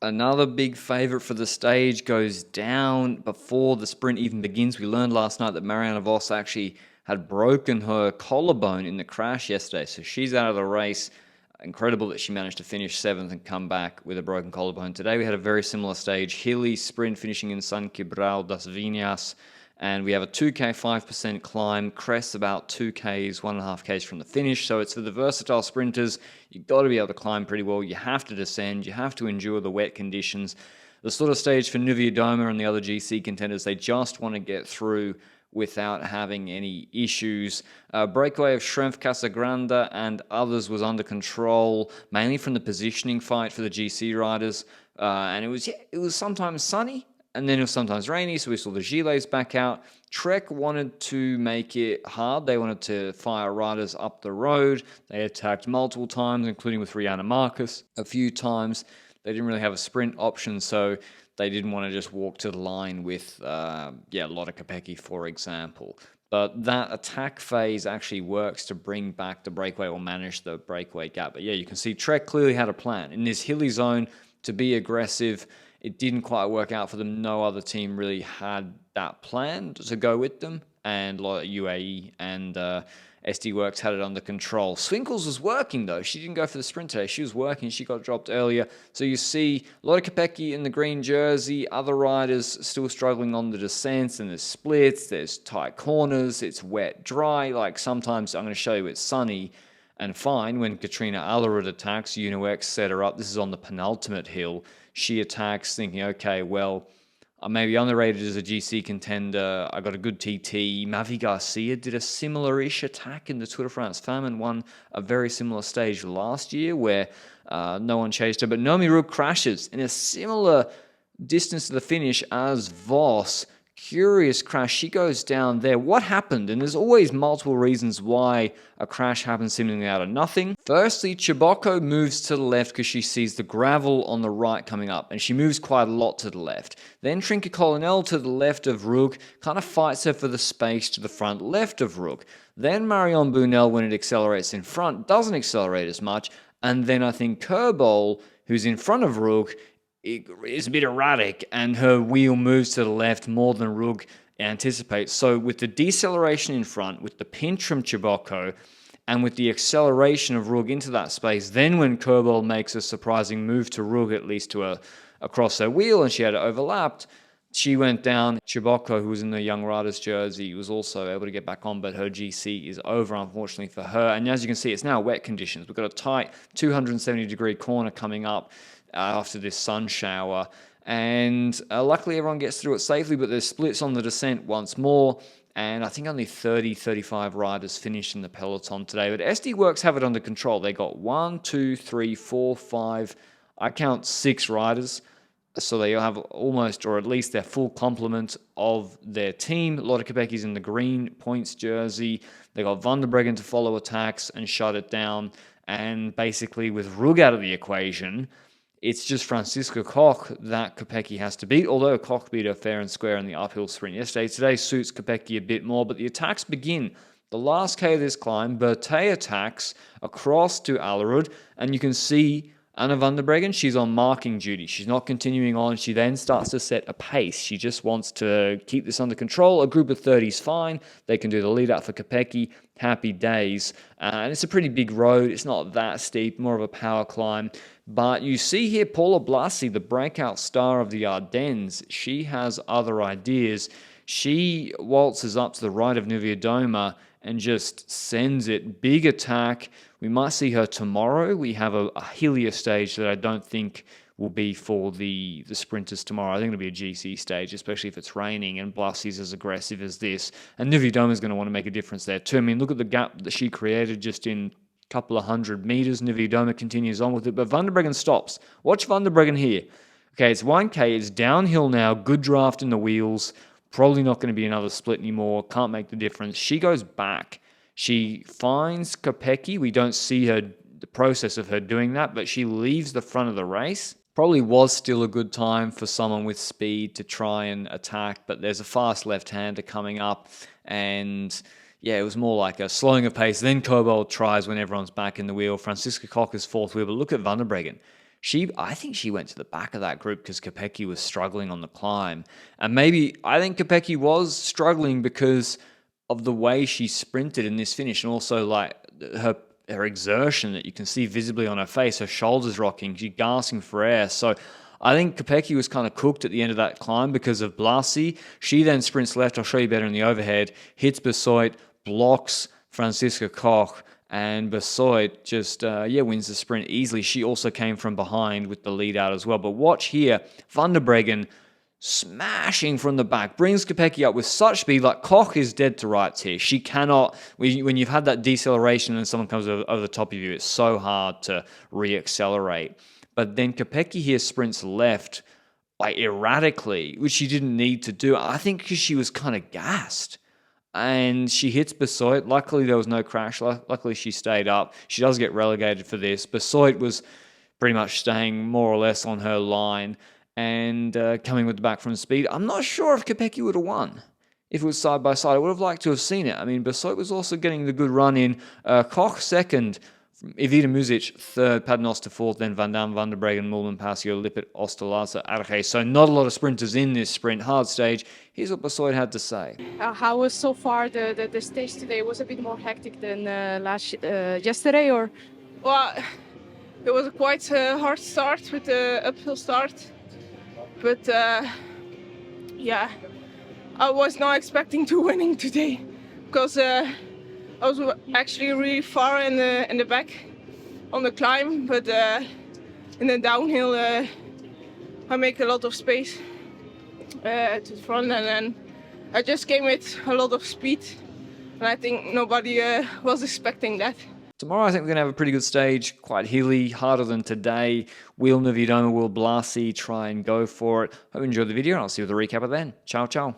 Another big favourite for the stage goes down before the sprint even begins. We learned last night that Marianne Vos actually had broken her collarbone in the crash yesterday, so she's out of the race. Incredible that she managed to finish 7th and come back with a broken collarbone. Today we had a very similar stage, hilly sprint finishing in San Quibral das Viñas, and we have a 2K 5% climb, crest about 2Ks, 1.5Ks from the finish. So it's for the versatile sprinters. You've got to be able to climb pretty well. You have to descend. You have to endure the wet conditions. The sort of stage for Nuvia Doma and the other GC contenders, they just want to get through without having any issues. Breakaway of Schrempf, Casagrande and others was under control, mainly from the positioning fight for the GC riders. And it was sometimes sunny, and then it was sometimes rainy, so we saw the Gilets back out. Trek wanted to make it hard. They wanted to fire riders up the road. They attacked multiple times, including with Rihanna Marcus a few times. They didn't really have a sprint option, so they didn't want to just walk to the line with, Lotte Kopecky, for example. But that attack phase actually works to bring back the breakaway or manage the breakaway gap. But yeah, you can see Trek clearly had a plan. In this hilly zone, to be aggressive, it didn't quite work out for them. No other team really had that plan to go with them. And UAE and SD Worx had it under control. Swinkles was working, though. She didn't go for the sprint today. She was working. She got dropped earlier. So you see Lotte Kopecky in the green jersey, other riders still struggling on the descents, and there's splits, there's tight corners, it's wet, dry. Like sometimes I'm going to show you it's sunny and fine when Katrina Allerud attacks. UNOX set her up. This is on the penultimate hill. She attacks thinking, okay, well, I may be underrated as a GC contender. I got a good TT. Mavi Garcia did a similar-ish attack in the Tour de France Femme and won a very similar stage last year where no one chased her. But Nomi Rug crashes in a similar distance to the finish as Vos. Curious crash. She goes down there. What happened? And there's always multiple reasons why a crash happens seemingly out of nothing. Firstly, Chiboko moves to the left because she sees the gravel on the right coming up, and she moves quite a lot to the left. Then Trinke Colonel to the left of Rug kind of fights her for the space to the front left of Rug. Then Marion Bunel, when it accelerates in front, doesn't accelerate as much. And then I think Kerbol, who's in front of Rug, is a bit erratic, and her wheel moves to the left more than Rug anticipates. So with the deceleration in front, with the pinch from Chiboko, and with the acceleration of Rug into that space, then when Kerbol makes a surprising move to Rug, at least to across her wheel, and she had it overlapped, she went down. Chiboko, who was in the Young Riders jersey, was also able to get back on, but her GC is over, unfortunately for her. And as you can see, it's now wet conditions. We've got a tight 270-degree corner coming up after this sun shower, and luckily everyone gets through it safely, but there's splits on the descent once more, and I think only 35 riders finished in the peloton today. But SD Worx have it under control. They got 1, 2, 3, 4, 5, I count 6 riders, so they have almost, or at least their full complement of their team. Lotte Kopecky's in the green points jersey. They got Van der Breggen to follow attacks and shut it down, and basically with Rug out of the equation, it's just Franziska Koch that Kopecky has to beat, although Koch beat her fair and square in the uphill sprint yesterday. Today suits Kopecky a bit more, but the attacks begin. The last K of this climb, Berthet attacks across to Allerud, and you can see Anna van der Breggen, she's on marking duty. She's not continuing on. She then starts to set a pace. She just wants to keep this under control. A group of 30 is fine. They can do the lead up for Kopecky. Happy days. And it's a pretty big road. It's not that steep, more of a power climb. But you see here Paula Blasi, the breakout star of the Ardennes. She has other ideas. She waltzes up to the right of Nuvia Doma and just sends it. Big attack. We might see her tomorrow. We have a hillier stage that I don't think will be for the sprinters tomorrow. I think it'll be a GC stage, especially if it's raining and Blasi's as aggressive as this. And Nuvia Doma is going to want to make a difference there too. I mean, look at the gap that she created just in a couple of 100 meters. Nuvia Doma continues on with it, but Van der Breggen stops. Watch Van der Breggen here. Okay, it's 1K. It's downhill now. Good draft in the wheels. Probably not going to be another split anymore. Can't make the difference. She goes back. She finds Kopecky. We don't see the process of her doing that, but she leaves the front of the race. Probably was still a good time for someone with speed to try and attack, but there's a fast left-hander coming up, and yeah, it was more like a slowing of pace. Then Kobold tries when everyone's back in the wheel. Franziska Koch is fourth wheel, but look at Van der Breggen. I think she went to the back of that group because Kopecky was struggling on the climb. And maybe I think Kopecky was struggling because of the way she sprinted in this finish, and also like her exertion that you can see visibly on her face, her shoulders rocking, she gasping for air. So I think Kopecky was kind of cooked at the end of that climb because of Blasi. She then sprints left, I'll show you better in the overhead, hits Besoit, blocks Franziska Koch, and Besoit just, wins the sprint easily. She also came from behind with the lead out as well. But watch here, Van der Breggen smashing from the back, brings Kopecky up with such speed. Like, Koch is dead to rights here. She cannot, when you've had that deceleration and someone comes over the top of you, it's so hard to re-accelerate. But then Kopecky here sprints left, like erratically, which she didn't need to do. I think because she was kind of gassed. And she hits Besoit. Luckily, there was no crash. Luckily, she stayed up. She does get relegated for this. Besoit was pretty much staying more or less on her line and coming with the back from speed. I'm not sure if Kopecky would have won if it was side by side. I would have liked to have seen it. I mean, Besoit was also getting the good run in. Koch second, Evita Muzic third, Paternoster fourth, then Van Dam, Van der Breggen, Moolman, Passio, Lippert, Osterlaza, Arge. So not a lot of sprinters in this sprint. Hard stage. Here's what Besoit had to say. How was so far the stage today? Was a bit more hectic than yesterday, or? Well, it was a quite hard start with the uphill start. But yeah, I was not expecting to winning today because I was actually really far in the back on the climb, but in the downhill I make a lot of space to the front, and then I just came with a lot of speed, and I think nobody was expecting that. Tomorrow I think we're going to have a pretty good stage, quite hilly, harder than today. Will Nevidoma, will Blasi try and go for it. Hope you enjoyed the video, and I'll see you with a recap of then. Ciao, ciao.